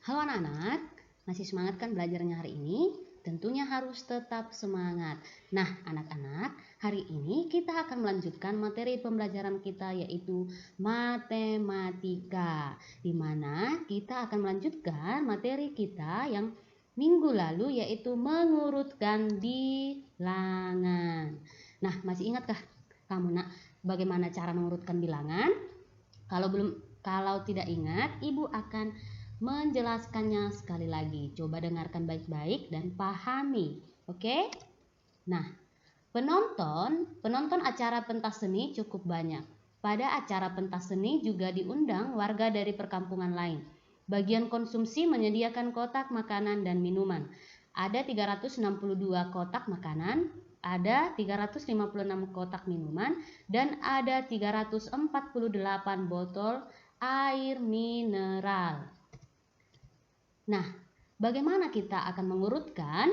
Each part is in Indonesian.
Halo anak-anak, masih semangat kan belajarnya hari ini? Tentunya harus tetap semangat. Nah anak-anak, hari ini kita akan melanjutkan materi pembelajaran kita yaitu matematika. Di mana kita akan melanjutkan materi kita yang minggu lalu yaitu mengurutkan bilangan. Nah masih ingatkah kamu nak bagaimana cara mengurutkan bilangan? Kalau tidak ingat, ibu akan menjelaskannya sekali lagi. Coba dengarkan baik-baik dan pahami. Oke? Nah, penonton acara pentas seni cukup banyak. Pada acara pentas seni juga diundang warga dari perkampungan lain. Bagian konsumsi menyediakan kotak makanan dan minuman. Ada 362 kotak makanan, ada 356 kotak minuman, dan ada 348 botol air mineral. Nah, bagaimana kita akan mengurutkan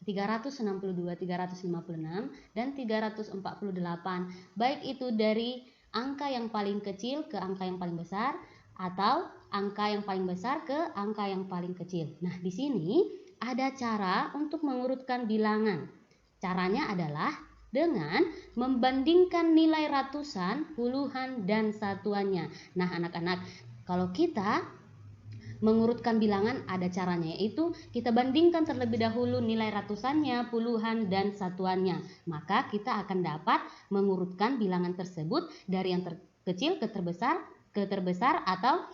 362, 356, dan 348, baik itu dari angka yang paling kecil ke angka yang paling besar, atau angka yang paling besar ke angka yang paling kecil. Nah, di sini ada cara untuk mengurutkan bilangan. Caranya adalah dengan membandingkan nilai ratusan, puluhan, dan satuannya. Nah, anak-anak, kalau kita mengurutkan bilangan ada caranya, yaitu kita bandingkan terlebih dahulu nilai ratusannya, puluhan, dan satuannya. Maka kita akan dapat mengurutkan bilangan tersebut dari yang terkecil ke terbesar atau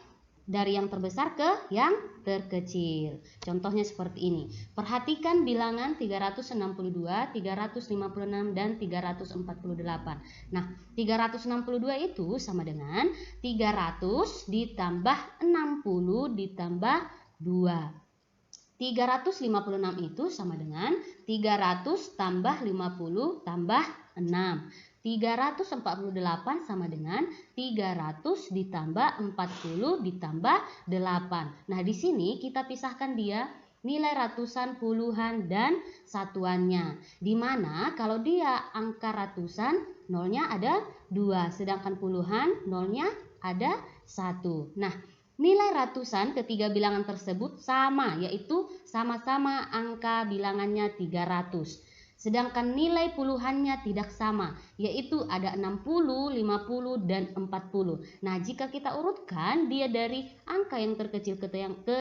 dari yang terbesar ke yang terkecil. Contohnya seperti ini. Perhatikan bilangan 362, 356, dan 348. Nah, 362 itu sama dengan 300 ditambah 60 ditambah 2. 356 itu sama dengan 300 tambah 50 tambah 6. 348 sama dengan 300 ditambah 40 ditambah 8. Nah, di sini kita pisahkan dia nilai ratusan, puluhan, dan satuannya. Di mana kalau dia angka ratusan, nolnya ada 2, sedangkan puluhan nolnya ada 1. Nah, nilai ratusan ketiga bilangan tersebut sama, yaitu sama-sama angka bilangannya 300. Sedangkan nilai puluhannya tidak sama, yaitu ada 60, 50, dan 40. Nah, jika kita urutkan dia dari angka yang terkecil ke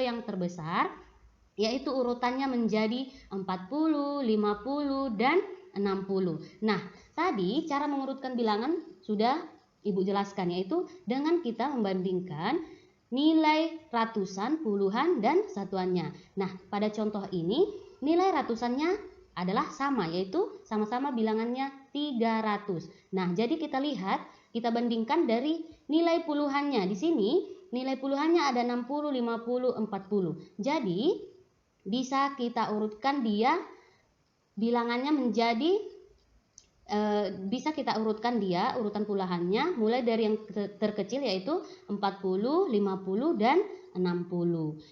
yang terbesar, yaitu urutannya menjadi 40, 50, dan 60. Nah, tadi cara mengurutkan bilangan sudah Ibu jelaskan, yaitu dengan kita membandingkan nilai ratusan, puluhan, dan satuannya. Nah, pada contoh ini nilai ratusannya adalah sama, yaitu sama-sama bilangannya 300. Nah, jadi kita lihat, kita bandingkan dari nilai puluhannya. Di sini nilai puluhannya ada 60, 50, 40. Jadi bisa kita urutkan dia bilangannya menjadi bisa kita urutkan dia urutan puluhannya mulai dari yang terkecil yaitu 40, 50, dan 60.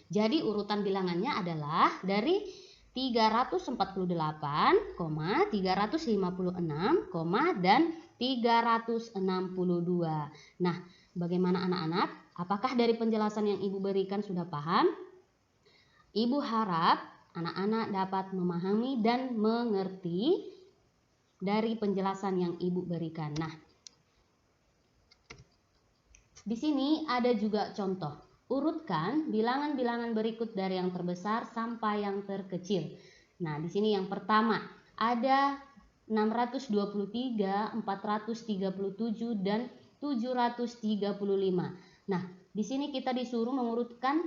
Jadi urutan bilangannya adalah dari 348, 356, dan 362. Nah, bagaimana anak-anak? Apakah dari penjelasan yang Ibu berikan sudah paham? Ibu harap anak-anak dapat memahami dan mengerti dari penjelasan yang Ibu berikan. Nah, di sini ada juga contoh. Urutkan bilangan-bilangan berikut dari yang terbesar sampai yang terkecil. Nah, di sini yang pertama ada 623, 437, dan 735. Nah, di sini kita disuruh mengurutkan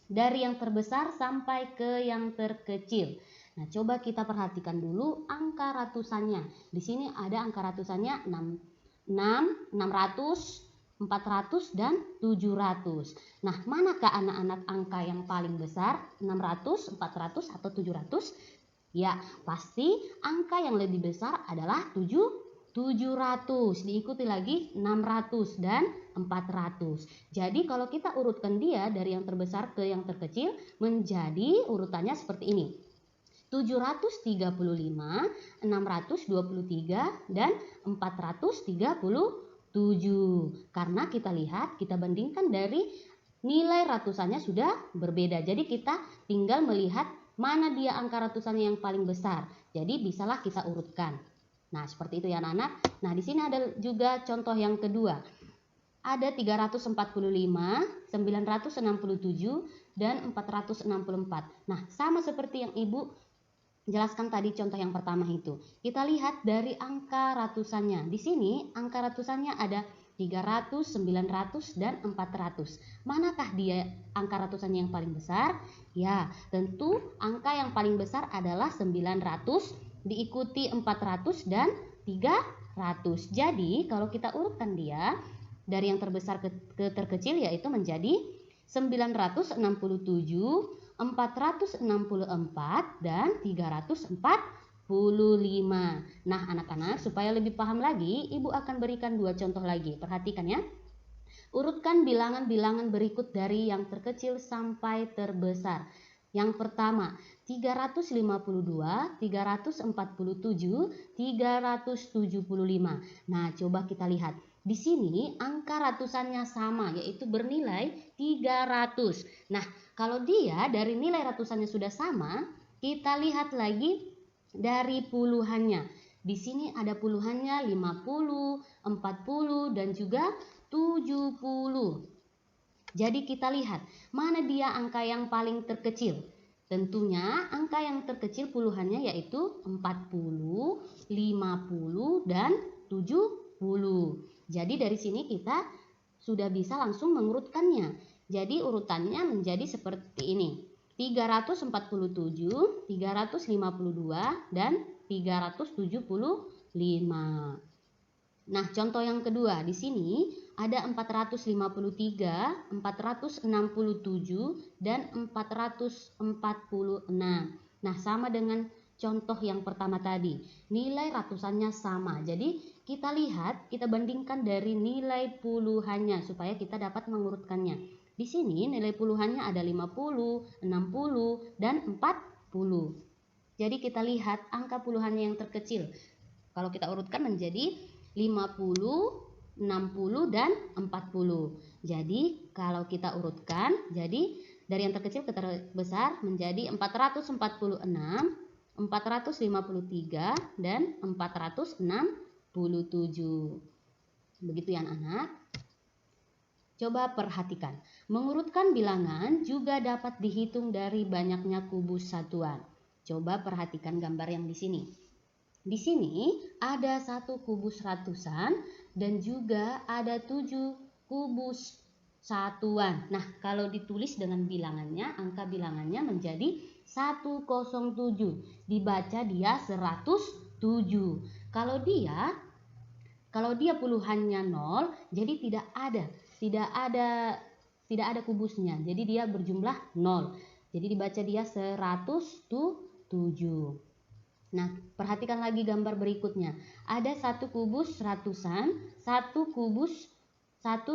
dari yang terbesar sampai ke yang terkecil. Nah, coba kita perhatikan dulu angka ratusannya. Di sini ada angka ratusannya 600, 400, dan 700. Nah, manakah anak-anak angka yang paling besar? 600, 400, atau 700? Ya, pasti angka yang lebih besar adalah 700. Diikuti lagi 600 dan 400. Jadi kalau kita urutkan dia dari yang terbesar ke yang terkecil menjadi urutannya seperti ini. 735, 623, dan 437. Karena kita lihat, kita bandingkan dari nilai ratusannya sudah berbeda. Jadi kita tinggal melihat mana dia angka ratusannya yang paling besar. Jadi bisalah kita urutkan. Nah, seperti itu ya anak-anak. Nah, di sini ada juga contoh yang kedua. Ada 345, 967, dan 464. Nah, sama seperti yang Ibu jelaskan tadi contoh yang pertama itu. Kita lihat dari angka ratusannya. Di sini angka ratusannya ada 300, 900, dan 400. Manakah dia angka ratusannya yang paling besar? Ya, tentu angka yang paling besar adalah 900, diikuti 400 dan 300. Jadi, kalau kita urutkan dia dari yang terbesar ke terkecil yaitu menjadi 967, 464, dan 345. Nah, anak-anak, supaya lebih paham lagi, Ibu akan berikan dua contoh lagi. Perhatikan ya. Urutkan bilangan-bilangan berikut dari yang terkecil sampai terbesar. Yang pertama, 352, 347, 375. Nah, coba kita lihat. Di sini angka ratusannya sama, yaitu bernilai 300. Nah, kalau dia dari nilai ratusannya sudah sama, kita lihat lagi dari puluhannya. Di sini ada puluhannya 50, 40, dan juga 70. Jadi kita lihat mana dia angka yang paling terkecil. Tentunya angka yang terkecil puluhannya yaitu 40, 50, dan 70. Jadi dari sini kita sudah bisa langsung mengurutkannya. Jadi urutannya menjadi seperti ini. 347, 352, dan 375. Nah, contoh yang kedua di sini ada 453, 467, dan 446. Nah, sama dengan contoh yang pertama tadi. Nilai ratusannya sama. Jadi, kita lihat, kita bandingkan dari nilai puluhannya supaya kita dapat mengurutkannya. Di sini nilai puluhannya ada 50, 60, dan 40. Jadi kita lihat angka puluhannya yang terkecil. Kalau kita urutkan menjadi 50, 60, dan 40. Jadi kalau kita urutkan, jadi dari yang terkecil ke terbesar menjadi 446, 453, dan 467. Begitu ya anak-anak. Coba perhatikan, mengurutkan bilangan juga dapat dihitung dari banyaknya kubus satuan. Coba perhatikan gambar yang di sini. Di sini ada 1 kubus ratusan dan juga ada 7 kubus satuan. Nah, kalau ditulis dengan bilangannya, angka bilangannya menjadi 107. Dibaca dia 107. Kalau dia puluhannya 0, jadi tidak ada kubusnya. Jadi dia berjumlah 0. Jadi dibaca dia 107. Nah, perhatikan lagi gambar berikutnya. Ada 1 kubus ratusan, 1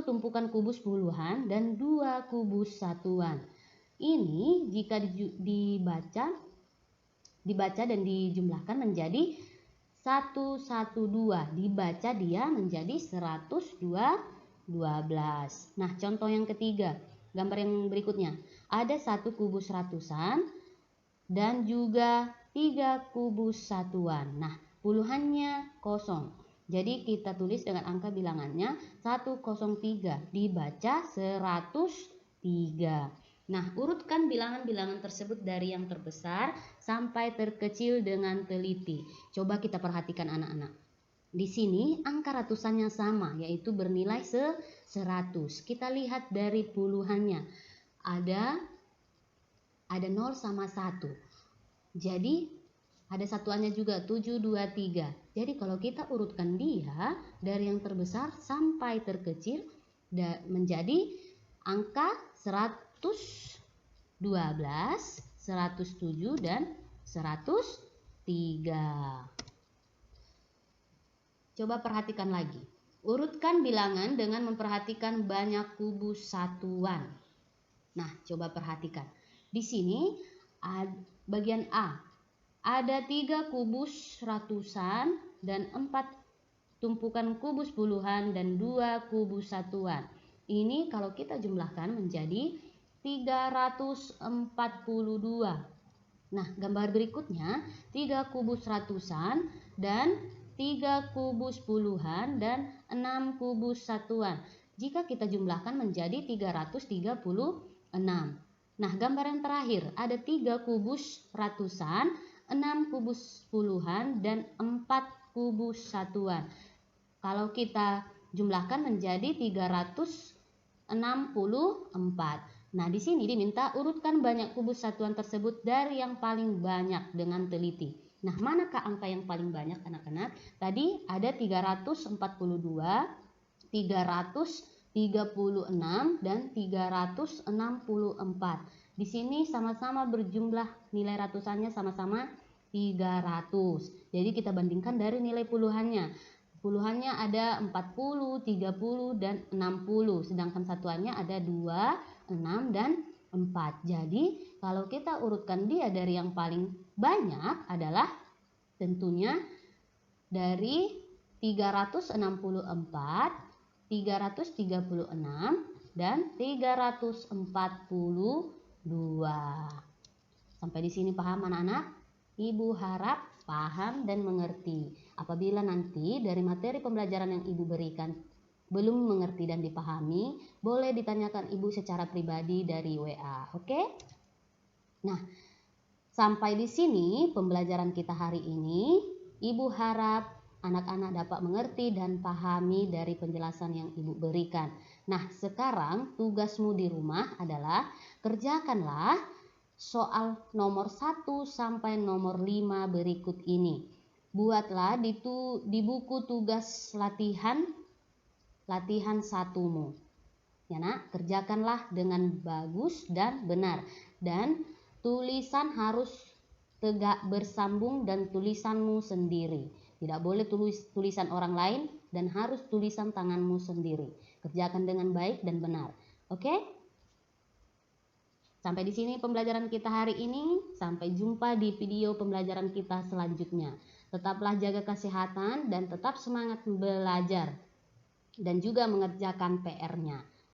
tumpukan kubus puluhan, dan 2 kubus satuan. Ini jika dibaca dan dijumlahkan menjadi 112. Dibaca dia menjadi 112. Nah, contoh yang ketiga, gambar yang berikutnya. Ada 1 kubus ratusan dan juga 3 kubus satuan. Nah, puluhannya kosong. Jadi kita tulis dengan angka bilangannya 103. Dibaca 103. Nah, urutkan bilangan-bilangan tersebut dari yang terbesar sampai terkecil dengan teliti. Coba kita perhatikan anak-anak. Di sini angka ratusannya sama, yaitu bernilai 100. Kita lihat dari puluhannya. Ada 0 sama 1. Jadi ada satuannya juga 723. Jadi kalau kita urutkan dia dari yang terbesar sampai terkecil menjadi angka 112, 107, dan 103. Coba perhatikan lagi. Urutkan bilangan dengan memperhatikan banyak kubus satuan. Nah, coba perhatikan. Di sini bagian A ada 3 kubus ratusan dan 4 tumpukan kubus puluhan dan 2 kubus satuan. Ini kalau kita jumlahkan menjadi 342. Nah, gambar berikutnya 3 kubus ratusan dan 3 kubus puluhan dan 6 kubus satuan. Jika kita jumlahkan menjadi 336. Nah, gambar yang terakhir ada 3 kubus ratusan, 6 kubus puluhan dan 4 kubus satuan. Kalau kita jumlahkan menjadi 364. Nah, di sini diminta urutkan banyak kubus satuan tersebut dari yang paling banyak dengan teliti. Nah, manakah angka yang paling banyak anak-anak? Tadi ada 342, 336, dan 364. Di sini sama-sama berjumlah nilai ratusannya sama-sama 300. Jadi kita bandingkan dari nilai puluhannya. Puluhannya ada 40, 30, dan 60. Sedangkan satuannya ada 2, 6, dan 4. Jadi kalau kita urutkan dia dari yang paling banyak adalah tentunya dari 364, 336, dan 342. Sampai di sini paham anak-anak? Ibu harap paham dan mengerti. Apabila nanti dari materi pembelajaran yang Ibu berikan belum mengerti dan dipahami, boleh ditanyakan Ibu secara pribadi dari WA, oke? Nah, sampai di sini pembelajaran kita hari ini. Ibu harap anak-anak dapat mengerti dan pahami dari penjelasan yang Ibu berikan. Nah, sekarang tugasmu di rumah adalah kerjakanlah soal nomor 1 sampai nomor 5 berikut ini. Buatlah di buku tugas latihan 1-mu. Ya nak, kerjakanlah dengan bagus dan benar. Dan tulisan harus tegak bersambung dan tulisanmu sendiri. Tidak boleh tulisan orang lain dan harus tulisan tanganmu sendiri. Kerjakan dengan baik dan benar. Oke? Sampai di sini pembelajaran kita hari ini. Sampai jumpa di video pembelajaran kita selanjutnya. Tetaplah jaga kesehatan dan tetap semangat belajar dan juga mengerjakan PR-nya.